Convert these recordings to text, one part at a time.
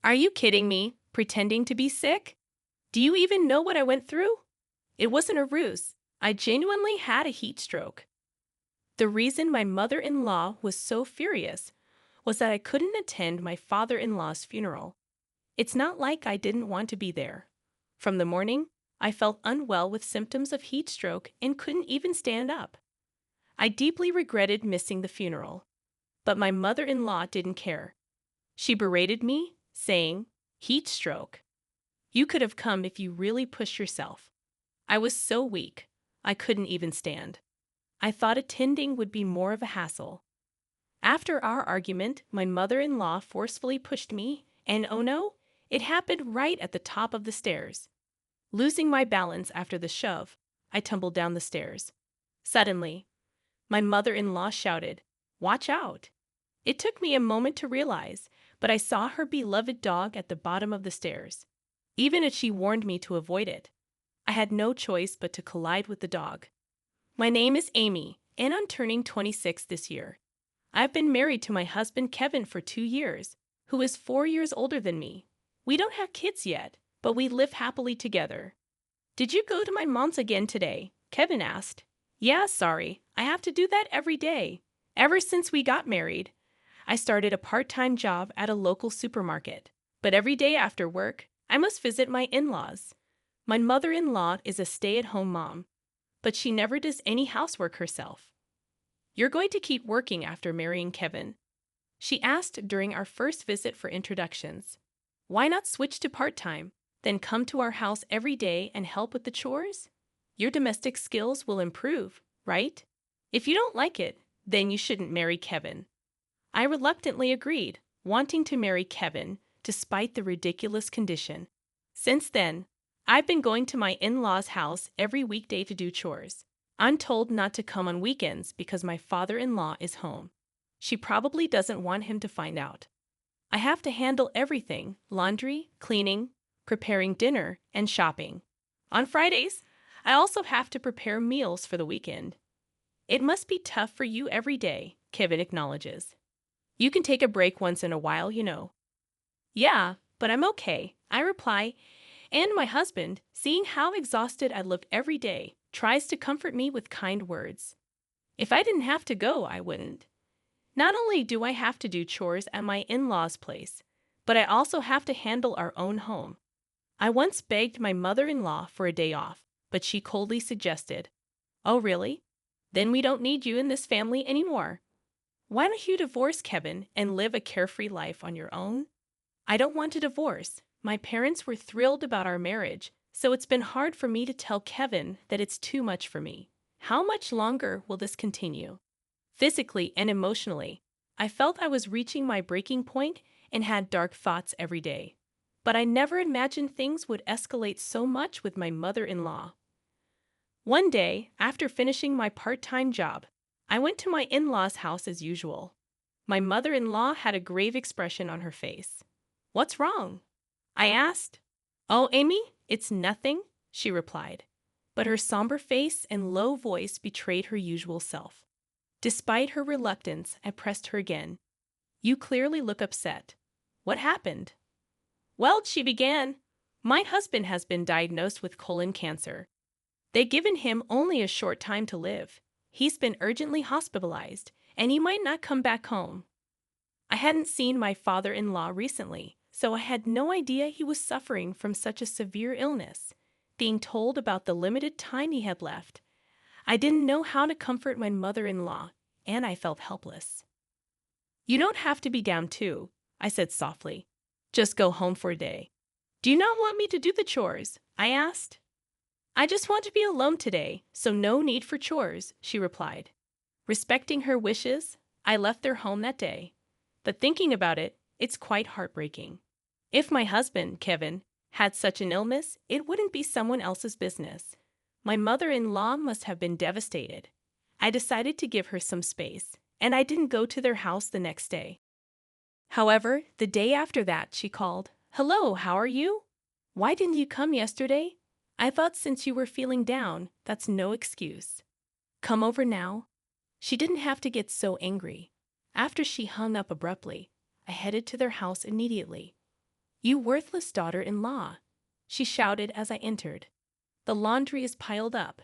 Are you kidding me? Pretending to be sick? Do you even know what I went through? It wasn't a ruse. I genuinely had a heat stroke. The reason my mother-in-law was so furious was that I couldn't attend my father-in-law's funeral. It's not like I didn't want to be there. From the morning, I felt unwell with symptoms of heat stroke and couldn't even stand up. I deeply regretted missing the funeral. But my mother-in-law didn't care. She berated me, saying, "Heat stroke. You could have come if you really pushed yourself." I was so weak, I couldn't even stand. I thought attending would be more of a hassle. After our argument, my mother-in-law forcefully pushed me, and oh no, it happened right at the top of the stairs. Losing my balance after the shove, I tumbled down the stairs. Suddenly, my mother-in-law shouted, "Watch out!" It took me a moment to realize, but I saw her beloved dog at the bottom of the stairs. Even if she warned me to avoid it, I had no choice but to collide with the dog. My name is Amy, and I'm turning 26 this year. I've been married to my husband Kevin for 2 years, who is 4 years older than me. We don't have kids yet, but we live happily together. "Did you go to my mom's again today?" Kevin asked. "Yeah, sorry. I have to do that every day. Ever since we got married, I started a part-time job at a local supermarket. But every day after work, I must visit my in-laws. My mother-in-law is a stay-at-home mom, but she never does any housework herself." "You're going to keep working after marrying Kevin?" she asked during our first visit for introductions. "Why not switch to part-time, then come to our house every day and help with the chores? Your domestic skills will improve, right? If you don't like it, then you shouldn't marry Kevin." I reluctantly agreed, wanting to marry Kevin despite the ridiculous condition. Since then, I've been going to my in-laws' house every weekday to do chores. I'm told not to come on weekends because my father-in-law is home. She probably doesn't want him to find out. I have to handle everything: laundry, cleaning, preparing dinner, and shopping. On Fridays, I also have to prepare meals for the weekend. "It must be tough for you every day," Kevin acknowledges. "You can take a break once in a while, you know." "Yeah, but I'm okay," I reply, and my husband, seeing how exhausted I look every day, tries to comfort me with kind words. If I didn't have to go, I wouldn't. Not only do I have to do chores at my in-laws' place, but I also have to handle our own home. I once begged my mother-in-law for a day off, but she coldly suggested, "Oh, really? Then we don't need you in this family anymore. Why don't you divorce Kevin and live a carefree life on your own?" I don't want a divorce. My parents were thrilled about our marriage, so it's been hard for me to tell Kevin that it's too much for me. How much longer will this continue? Physically and emotionally, I felt I was reaching my breaking point and had dark thoughts every day. But I never imagined things would escalate so much with my mother-in-law. One day, after finishing my part-time job, I went to my in-laws' house as usual. My mother-in-law had a grave expression on her face. "What's wrong?" I asked. "Oh, Amy, it's nothing," she replied. But her somber face and low voice betrayed her usual self. Despite her reluctance, I pressed her again. "You clearly look upset. What happened?" "Well," she began, "my husband has been diagnosed with colon cancer. They've given him only a short time to live. He's been urgently hospitalized, and he might not come back home." I hadn't seen my father-in-law recently, so I had no idea he was suffering from such a severe illness. Being told about the limited time he had left, I didn't know how to comfort my mother-in-law, and I felt helpless. "You don't have to be down too," I said softly. "Just go home for a day." "Do you not want me to do the chores?" I asked. "I just want to be alone today, so no need for chores," she replied. Respecting her wishes, I left their home that day. But thinking about it, it's quite heartbreaking. If my husband, Kevin, had such an illness, it wouldn't be someone else's business. My mother-in-law must have been devastated. I decided to give her some space, and I didn't go to their house the next day. However, the day after that, she called. "Hello, how are you? Why didn't you come yesterday? I thought since you were feeling down, that's no excuse. Come over now." She didn't have to get so angry. After she hung up abruptly, I headed to their house immediately. "You worthless daughter-in-law," she shouted as I entered. "The laundry is piled up,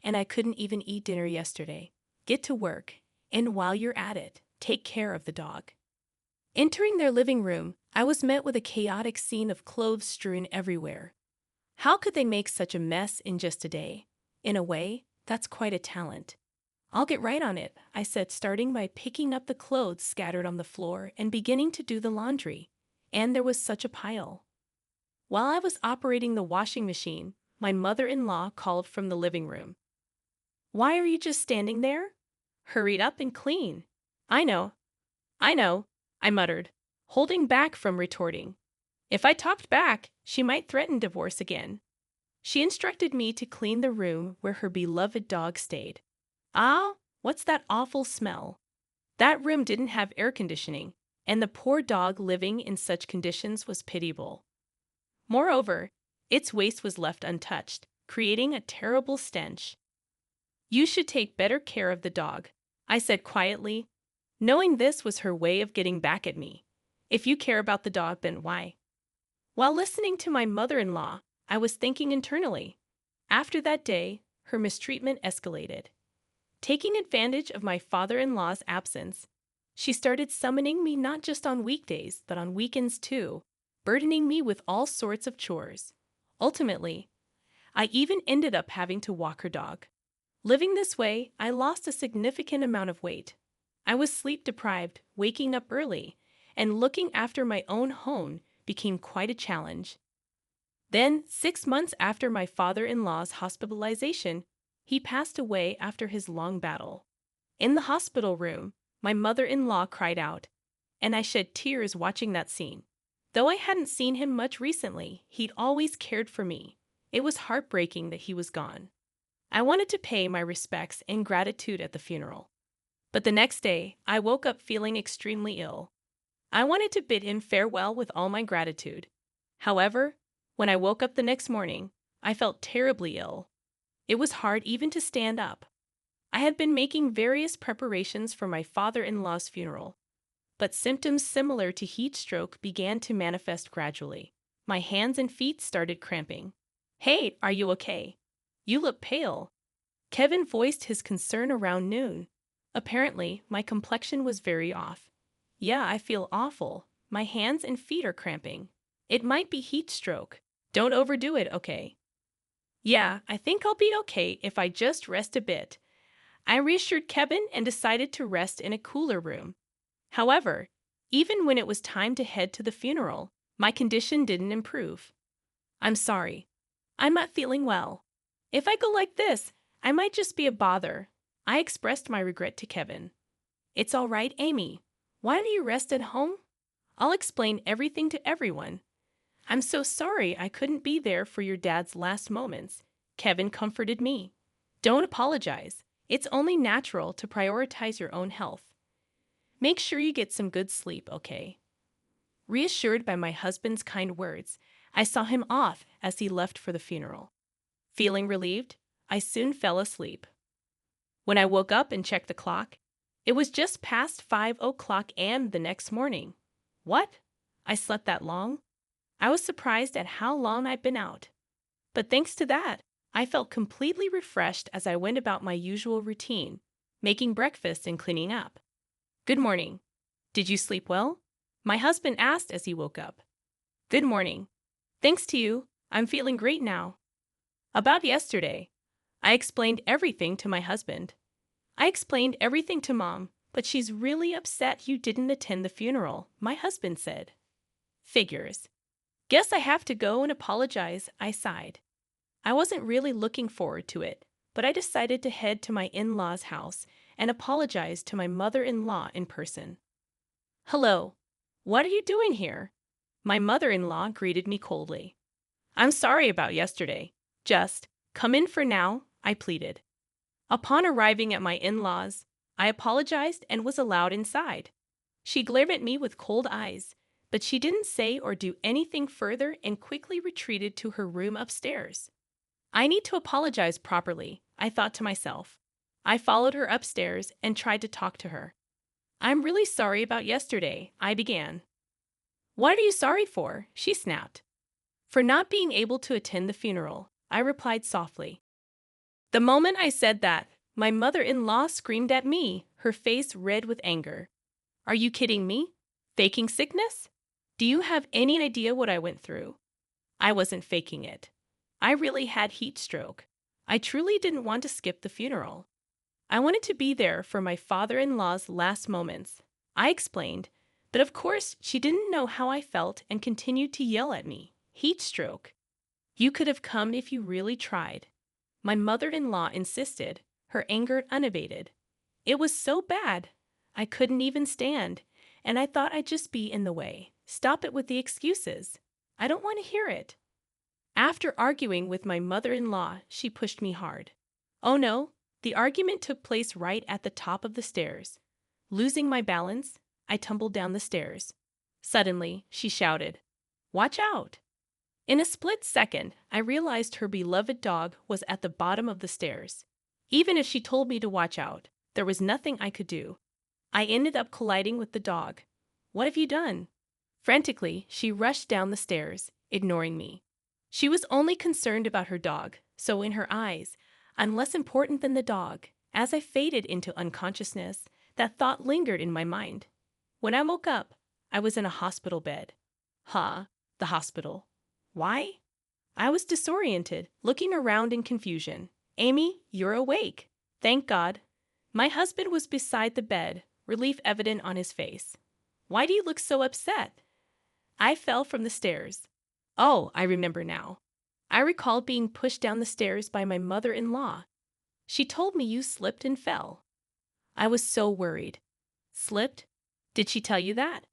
and I couldn't even eat dinner yesterday. Get to work, and while you're at it, take care of the dog." Entering their living room, I was met with a chaotic scene of clothes strewn everywhere. How could they make such a mess in just a day? In a way, that's quite a talent. "I'll get right on it," I said, starting by picking up the clothes scattered on the floor and beginning to do the laundry. And there was such a pile. While I was operating the washing machine, my mother-in-law called from the living room. "Why are you just standing there? Hurry up and clean." I know, I muttered, holding back from retorting. If I talked back, she might threaten divorce again. She instructed me to clean the room where her beloved dog stayed. Ah, what's that awful smell? That room didn't have air conditioning, and the poor dog living in such conditions was pitiable. Moreover, its waste was left untouched, creating a terrible stench. "You should take better care of the dog," I said quietly, knowing this was her way of getting back at me. "If you care about the dog, then why?" While listening to my mother-in-law, I was thinking internally. After that day, her mistreatment escalated. Taking advantage of my father-in-law's absence, she started summoning me not just on weekdays, but on weekends too, burdening me with all sorts of chores. Ultimately, I even ended up having to walk her dog. Living this way, I lost a significant amount of weight. I was sleep-deprived, waking up early, and looking after my own home became quite a challenge. Then, 6 months after my father-in-law's hospitalization, he passed away after his long battle. In the hospital room, my mother-in-law cried out, and I shed tears watching that scene. Though I hadn't seen him much recently, he'd always cared for me. It was heartbreaking that he was gone. I wanted to pay my respects and gratitude at the funeral. But the next day, I woke up feeling extremely ill. I wanted to bid him farewell with all my gratitude. However, when I woke up the next morning, I felt terribly ill. It was hard even to stand up. I had been making various preparations for my father-in-law's funeral, but symptoms similar to heat stroke began to manifest gradually. My hands and feet started cramping. "Hey, are you okay? You look pale." Kevin voiced his concern around noon. Apparently, my complexion was very off. "Yeah, I feel awful. My hands and feet are cramping. It might be heat stroke. Don't overdo it, okay?" "Yeah, I think I'll be okay if I just rest a bit." I reassured Kevin and decided to rest in a cooler room. However, even when it was time to head to the funeral, my condition didn't improve. "I'm sorry. I'm not feeling well. If I go like this, I might just be a bother." I expressed my regret to Kevin. "It's all right, Amy. Why don't you rest at home? I'll explain everything to everyone." "I'm so sorry I couldn't be there for your dad's last moments," Kevin comforted me. "Don't apologize. It's only natural to prioritize your own health. Make sure you get some good sleep, okay?" Reassured by my husband's kind words, I saw him off as he left for the funeral. Feeling relieved, I soon fell asleep. When I woke up and checked the clock, it was just past 5 o'clock a.m. the next morning. What? I slept that long? I was surprised at how long I'd been out. But thanks to that, I felt completely refreshed as I went about my usual routine, making breakfast and cleaning up. "Good morning. Did you sleep well?" my husband asked as he woke up. "Good morning. Thanks to you, I'm feeling great now." About yesterday, I explained everything to my husband. "I explained everything to Mom, but she's really upset you didn't attend the funeral," my husband said. "Figures. Guess I have to go and apologize," I sighed. I wasn't really looking forward to it, but I decided to head to my in-laws' house and apologize to my mother-in-law in person. "Hello. What are you doing here?" My mother-in-law greeted me coldly. "I'm sorry about yesterday. Just come in for now," I pleaded. Upon arriving at my in-laws, I apologized and was allowed inside. She glared at me with cold eyes, but she didn't say or do anything further and quickly retreated to her room upstairs. I need to apologize properly, I thought to myself. I followed her upstairs and tried to talk to her. "I'm really sorry about yesterday," I began. What are you sorry for? She snapped. For not being able to attend the funeral, I replied softly. The moment I said that, my mother-in-law screamed at me, her face red with anger. Are you kidding me? Faking sickness? Do you have any idea what I went through? I wasn't faking it. I really had heat stroke. I truly didn't want to skip the funeral. I wanted to be there for my father-in-law's last moments. I explained, but of course she didn't know how I felt and continued to yell at me. Heat stroke. You could have come if you really tried. My mother-in-law insisted, her anger unabated. It was so bad. I couldn't even stand, and I thought I'd just be in the way. Stop it with the excuses. I don't want to hear it. After arguing with my mother-in-law, she pushed me hard. Oh no, the argument took place right at the top of the stairs. Losing my balance, I tumbled down the stairs. Suddenly, she shouted, "Watch out!" In a split second, I realized her beloved dog was at the bottom of the stairs. Even if she told me to watch out, there was nothing I could do. I ended up colliding with the dog. What have you done? Frantically, she rushed down the stairs, ignoring me. She was only concerned about her dog, so in her eyes, I'm less important than the dog. As I faded into unconsciousness, that thought lingered in my mind. When I woke up, I was in a hospital bed. The hospital. Why? I was disoriented, looking around in confusion. Amy, you're awake. Thank God. My husband was beside the bed, relief evident on his face. Why do you look so upset? I fell from the stairs. Oh, I remember now. I recalled being pushed down the stairs by my mother-in-law. She told me you slipped and fell. I was so worried. Slipped? Did she tell you that?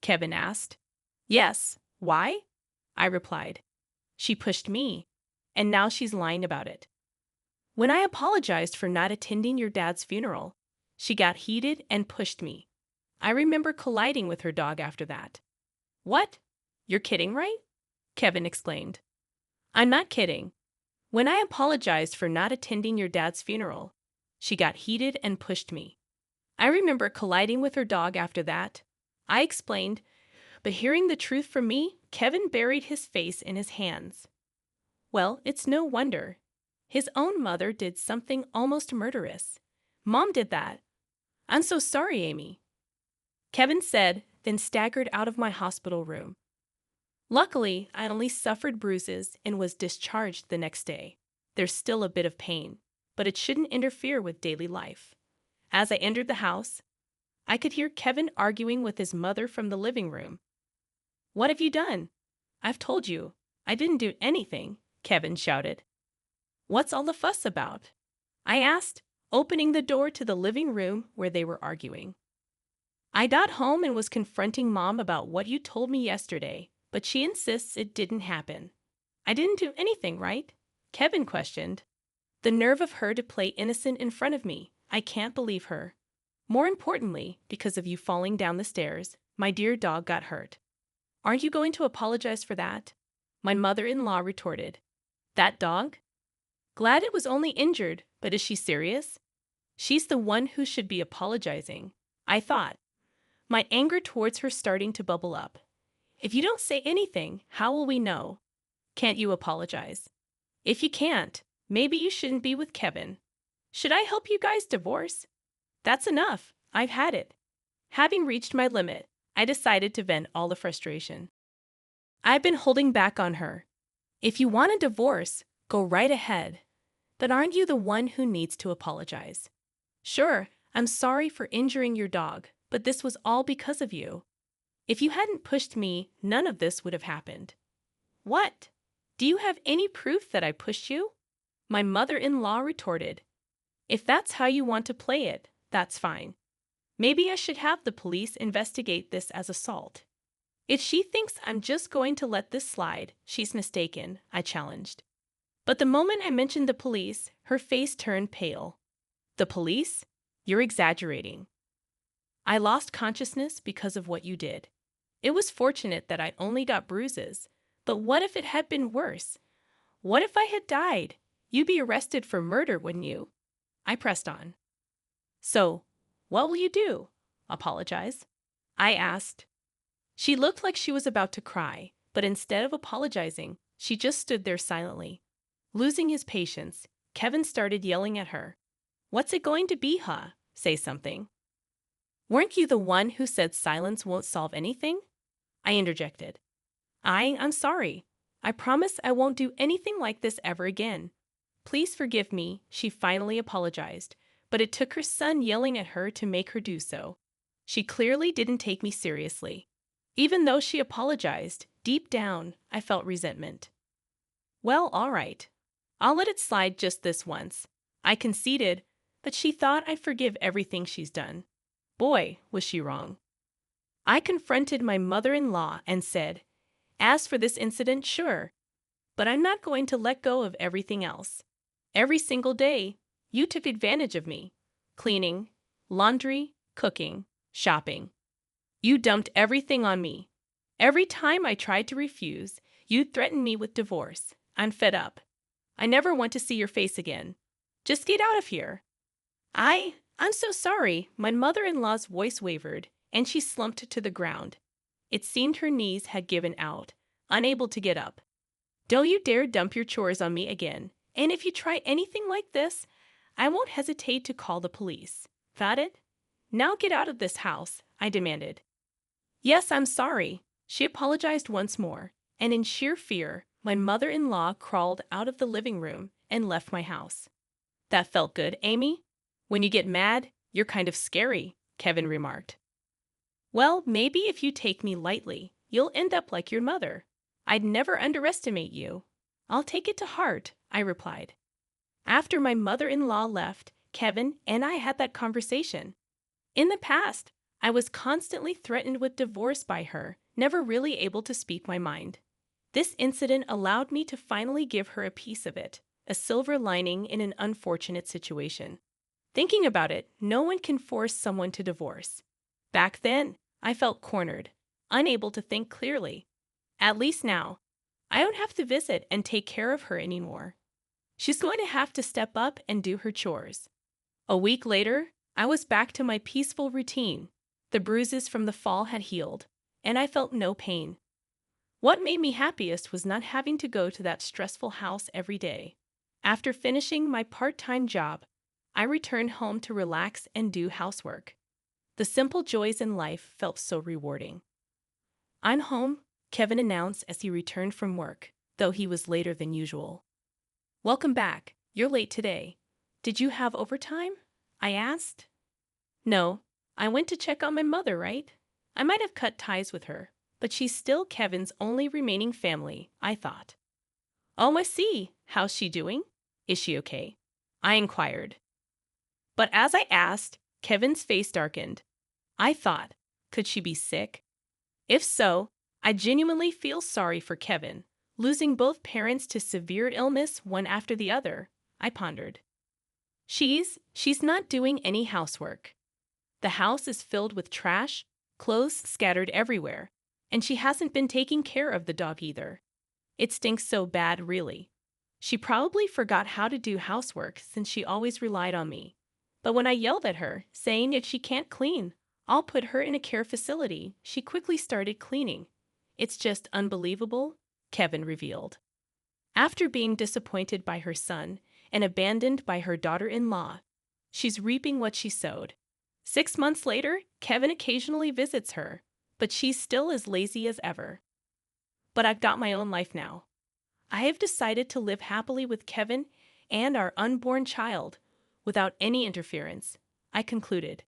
Kevin asked. Yes. Why? I replied. She pushed me, and now she's lying about it. When I apologized for not attending your dad's funeral, she got heated and pushed me. I remember colliding with her dog after that. What? You're kidding, right? Kevin exclaimed. I'm not kidding. When I apologized for not attending your dad's funeral, she got heated and pushed me. I remember colliding with her dog after that. I explained, but hearing the truth from me, Kevin buried his face in his hands. Well, it's no wonder. His own mother did something almost murderous. Mom did that. I'm so sorry, Amy. Kevin said, then staggered out of my hospital room. Luckily, I only suffered bruises and was discharged the next day. There's still a bit of pain, but it shouldn't interfere with daily life. As I entered the house, I could hear Kevin arguing with his mother from the living room. What have you done? I've told you. I didn't do anything, Kevin shouted. What's all the fuss about? I asked, opening the door to the living room where they were arguing. I got home and was confronting Mom about what you told me yesterday, but she insists it didn't happen. I didn't do anything, right? Kevin questioned. The nerve of her to play innocent in front of me. I can't believe her. More importantly, because of you falling down the stairs, my dear dog got hurt. Aren't you going to apologize for that? My mother-in-law retorted. That dog? Glad it was only injured, but is she serious? She's the one who should be apologizing, I thought, my anger towards her starting to bubble up. If you don't say anything, how will we know? Can't you apologize? If you can't, maybe you shouldn't be with Kevin. Should I help you guys divorce? That's enough. I've had it. Having reached my limit, I decided to vent all the frustration. I've been holding back on her. If you want a divorce, go right ahead. But aren't you the one who needs to apologize? Sure, I'm sorry for injuring your dog, but this was all because of you. If you hadn't pushed me, none of this would have happened. What? Do you have any proof that I pushed you? My mother-in-law retorted. If that's how you want to play it, that's fine. Maybe I should have the police investigate this as assault. If she thinks I'm just going to let this slide, she's mistaken, I challenged. But the moment I mentioned the police, her face turned pale. The police? You're exaggerating. I lost consciousness because of what you did. It was fortunate that I only got bruises, but what if it had been worse? What if I had died? You'd be arrested for murder, wouldn't you? I pressed on. So, what will you do? Apologize? I asked. She looked like she was about to cry, but instead of apologizing, she just stood there silently. Losing his patience, Kevin started yelling at her. "What's it going to be, huh? Say something." "Weren't you the one who said silence won't solve anything?" I interjected. I'm sorry. I promise I won't do anything like this ever again. Please forgive me," she finally apologized, but it took her son yelling at her to make her do so. She clearly didn't take me seriously. Even though she apologized, deep down, I felt resentment. "Well, all right. I'll let it slide just this once." I conceded, but she thought I'd forgive everything she's done. Boy, was she wrong. I confronted my mother-in-law and said, "As for this incident, sure, but I'm not going to let go of everything else. Every single day, you took advantage of me. Cleaning, laundry, cooking, shopping. You dumped everything on me. Every time I tried to refuse, you threatened me with divorce. I'm fed up. I never want to see your face again. Just get out of here." I'm so sorry." My mother-in-law's voice wavered, and she slumped to the ground. It seemed her knees had given out, unable to get up. "Don't you dare dump your chores on me again. And if you try anything like this, I won't hesitate to call the police. Got it? Now get out of this house," I demanded. "Yes, I'm sorry." She apologized once more, and in sheer fear, my mother-in-law crawled out of the living room and left my house. "That felt good, Amy. When you get mad, you're kind of scary," Kevin remarked. "Well, maybe if you take me lightly, you'll end up like your mother. I'd never underestimate you." "I'll take it to heart," I replied. After my mother-in-law left, Kevin and I had that conversation. In the past, I was constantly threatened with divorce by her, never really able to speak my mind. This incident allowed me to finally give her a piece of it, a silver lining in an unfortunate situation. Thinking about it, no one can force someone to divorce. Back then, I felt cornered, unable to think clearly. At least now, I don't have to visit and take care of her anymore. She's going to have to step up and do her chores. A week later, I was back to my peaceful routine. The bruises from the fall had healed, and I felt no pain. What made me happiest was not having to go to that stressful house every day. After finishing my part-time job, I returned home to relax and do housework. The simple joys in life felt so rewarding. "I'm home," Kevin announced as he returned from work, though he was later than usual. "Welcome back. You're late today. Did you have overtime?" I asked. "No, I went to check on my mother, right? I might have cut ties with her, but she's still Kevin's only remaining family," I thought. "Oh, I see. How's she doing? Is she okay?" I inquired. But as I asked, Kevin's face darkened. I thought, could she be sick? If so, I genuinely feel sorry for Kevin, losing both parents to severe illness one after the other, I pondered. She's not doing any housework. The house is filled with trash, clothes scattered everywhere, and she hasn't been taking care of the dog either. It stinks so bad, really. She probably forgot how to do housework since she always relied on me. But when I yelled at her, saying if she can't clean, I'll put her in a care facility, she quickly started cleaning. It's just unbelievable," Kevin revealed. After being disappointed by her son and abandoned by her daughter-in-law, she's reaping what she sowed. 6 months later, Kevin occasionally visits her, but she's still as lazy as ever. But I've got my own life now. I have decided to live happily with Kevin and our unborn child, without any interference, I concluded.